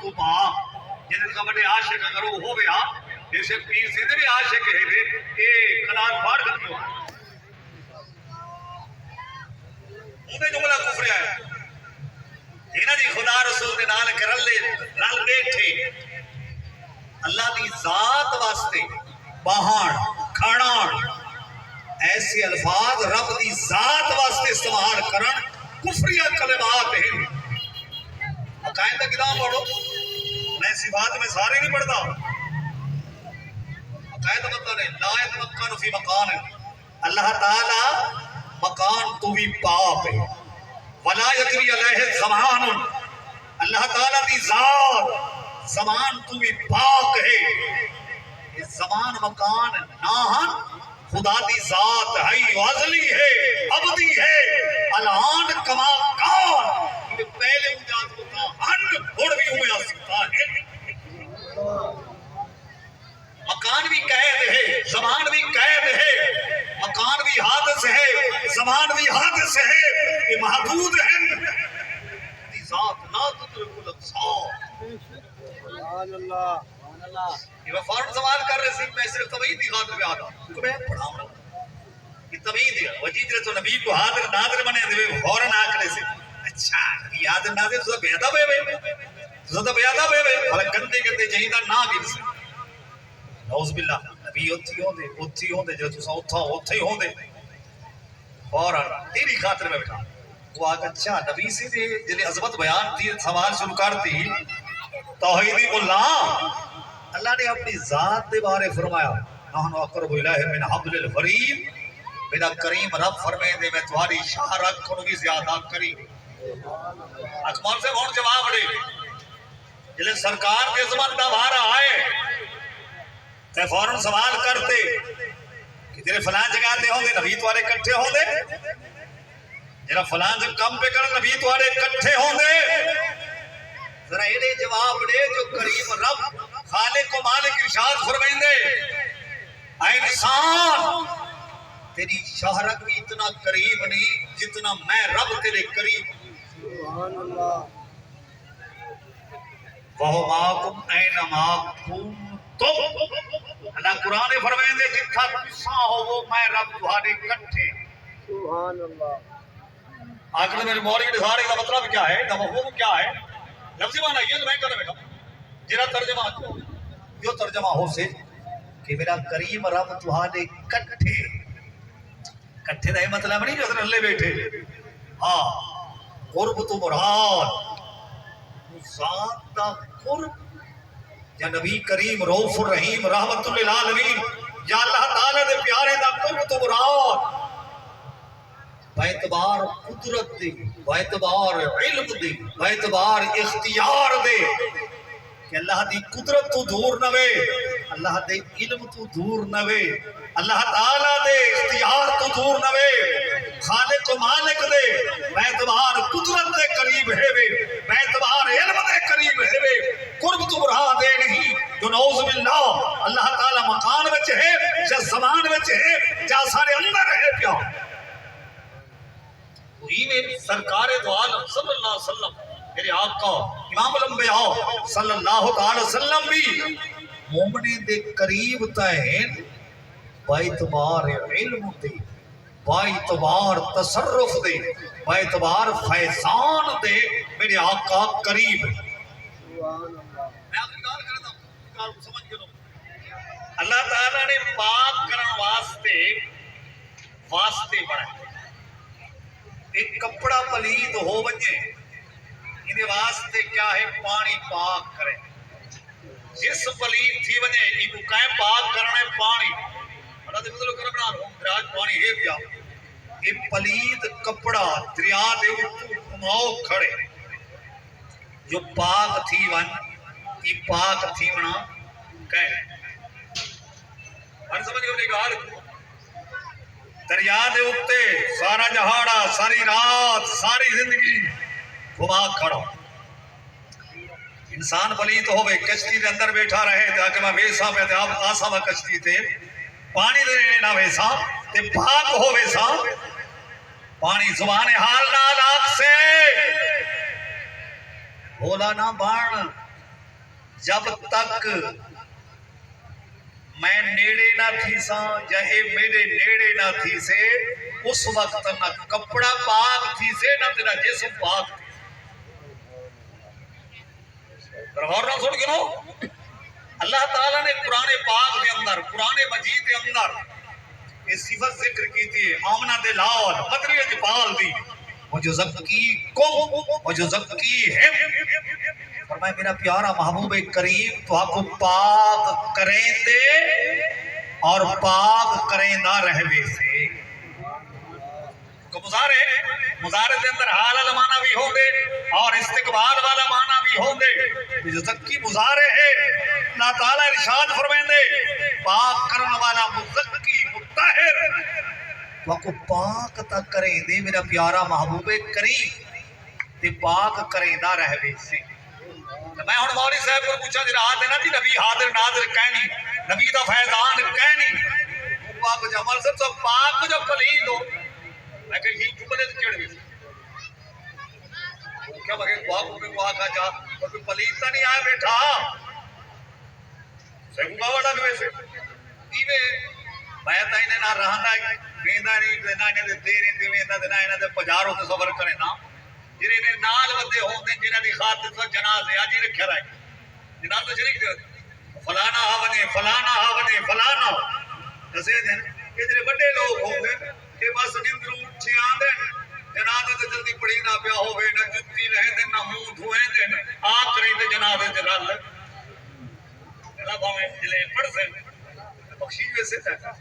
تو پا جن کا بڑے عاشق اگر وہ ہو گیا جیسے پیر سیدھے بھی عاشق ہے اے کلام پھاڑ کر دو انہیں جملہ کفر ہے جنہ دی خدا رسول دے نال کرل رل بیٹھے اللہ دی ذات واسطے باہر کھڑان ایسے الفاظ رب دی ذات واسطے استعمال کرن کفریہ کلمات ہیں عقائد کا کتاب پڑھو میں صفات میں سارے نہیں پڑھتا عقائد بتا رہے لا يتمكن فی مکان اللہ تعالی مکان تو بھی پاک ہے ولا یجری علیہ زمان اللہ تعالی دی ذات زمان تو بھی پاک ہے یہ زمان مکان ناہن خدا دی ذات ہے ازلی ہے ابدی ہے الان کما کان یہ پہلے مجاز ہوتا ہن اور بھی ہمیں آ سکتا ہے مکان بھی قید ہے زمان بھی قید ہے مکان بھی حادث ہے زمان بھی حادث ہے یہ محدود ہے ذات لا تدرک الابصار سبحان اللہ یہ میں فوراً سوال کر رہے تھے میں صرف توحید کی خاطر پہ آتا کیونکہ میں پڑھاؤں گا یہ توحید ہے وجیدرت و نبی کو حاضر ناظر بنے دے فوراً آکڑے سے اچھا نبی حاضر ناظر تو بیادہ بے بھالا گندے گندے جہیدہ نہ گر سے نعوذ باللہ نبی اتھی ہوں دے جب تسا اتھا ہی ہوں دے فوراً تیری خاطر میں بیٹھا وہ آگا اچھا نبی سے دے جلے عظمت بیان تھی سوال شروع کرتی توحیدی اللہ نے اپنی ذات دے بارے فرمایا نحن اقرب الہ من حبل الورید میرا کریم رب فرمائے دے میں تمہاری شاہ رکھ کنو بھی زیادہ کریم اکمال سے کون جواب دے جلے سرکار کے زمان دا بھارا آئے تے فوراً سوال کرتے کہ تیرے فلان جگہ دے ہوں دے نبی تمہارے کٹھے ہوں دے جرا فلان جب کم پہ کر نبی تمہارے کٹھے ہوں دے ذرا ایڈے جواب دے جو کریم رب خالق و مالک ارشاد فرمائیں دے اے انسان تیری شہرت بھی اتنا قریب نہیں جتنا میں رب تیرے قریب سبحان اللہ وَهُ مَعَكُمْ أَيْنَمَا كُنتُمْ اللہ قرآن فرمائیں دے جتھا تسا ہو وہ میں رب تمہارے کٹھے سبحان اللہ آخر میرے موری کے سارے کا مطلب کیا ہے مفہوم کیا ہے لفظی معنی یہ تو میں کر بیٹھا جرا ترجمہ جو ترجمہ ہو سے کہ میرا کریم رب تمہارے کٹھے کٹھے دا یہ مطلب نہیں جو اثر اللہ بیٹھے ہاں قرب تو مراد ذات دا قرب یا نبی کریم رؤوف الرحیم رحمت للعالمین یا اللہ تعالیٰ دے پیارے دا قرب تو مراد باعتبار قدرت دے باعتبار علم دے باعتبار اختیار دے کہ اللہ دی قدرت تو دور نوے اللہ دے علم تو دور نوے اللہ تعالیٰ دے اختیار تو دور نوے خالق و مالک دے باعتبار قدرت دے قریب ہے وے باعتبار علم دے قریب ہے وے قرب تو مراد دے نہیں جو نعوذ باللہ اللہ تعالیٰ مکان وچ ہے یا زمان وچ ہے یا سارے اندر ہے پیا وہی میں سرکار دو عالم صلی اللہ علیہ وسلم میرے آقا امام الانبیاء صلی اللہ علیہ وسلم بھی مومنے دے قریب تہین باعتبار علم دے باعتبار تصرف دے باعتبار فیضان دے میرے آقا قریب ہے سبحان اللہ میں آپ کی کار کرتا ہوں کار کو سمجھ گئے اللہ تعالیٰ نے پاک کرن واسطے بڑھائے ایک کپڑا پلید ہو بجے انہیں واسطے کیا ہے پانی پاک کرے جس پلید تھی بجے ایک کہیں پاک کرنے پانی اللہ دے مطلب کرنا راج پانی ہے پیا یہ پلید کپڑا دریا دے کماؤ کھڑے جو پاک تھی ون یہ پاک تھی ونا کہے ہر سمجھ گئے انہیں کہا دریا دے اتے سارا جہاڑا ساری رات ساری زندگی گھما کھڑا انسان پلیت ہوئے کشتی دے اندر بیٹھا رہے تاکہ میں ویسا پہ آپ آسا میں کشتی تے پانی دے لینا ویسا تے پاک ہو ویسا پانی زبان حال نال آگ سے بولا نہ بان جب تک میں نیڑے نہ تھی ساں یا اے میرے نیڑے نہ تھی سے اس وقت نہ کپڑا پاک تھی سے نہ تیرا جسم پاک تھی غور نہ سن گنو اللہ تعالیٰ نے قرآن پاک دے اندر قرآن مجید دے اندر یہ صفت ذکر کی تھی آمنہ دے لال بدری جپال دی مجھو زکی کو مجھو زکی ہے فرمائے میرا پیارا محبوب کریم تو آپ کو پاک کریں دے اور پاک کریں دا رہوے سے کو مضارع دے اندر حال والا معنی بھی ہوں گے اور استقبال والا معنی بھی ہوں گے جو زکی مضارع ہے اللہ تعالیٰ ارشاد فرمائیں دے پاک کرنے والا مزکی مطہر تو آپ کو پاک تک کریں دے میرا پیارا محبوب کریم تے پاک کریں دا رہوے سے میں ہوں مولوی صاحب کو پوچھا جی رات دینا جی نبی حاضر ناظر کہنی نبی دا فیضان کہنی پاک جمال صاحب سب پاک جو پلید ہو میں کہ ہی جملے سے چڑھ گئی کیا بغیر پاک میں پاک آ جا اور کوئی پلید تا نہیں آئے بیٹھا سیکھوں گا لگ ویسے ایوے میں تا انہیں نہ رہنا ویندہ نہیں دینا انہیں دے دینے دے ویندہ دینا انہیں دے پجاروں سے صبر کرے نا جنہیں نے نال ودے ہوندے جنہیں دی خاطر تو جنازے آجی رکھے رہے جناز تو شریک دے فلانا آونے فلانا آونے فلانا کسے دیں کہ جنہیں بڑے لوگ ہوندے کہ بس نندروں اٹھے آندے جنازے تو جلدی پڑی نہ پیا ہوئے نہ جتی رہے دے نہ منہ دھوئے دے آنکھ رہی دے جنازے دے رل اللہ ہمیں جلے پڑھ سے بخشی ویسے تھا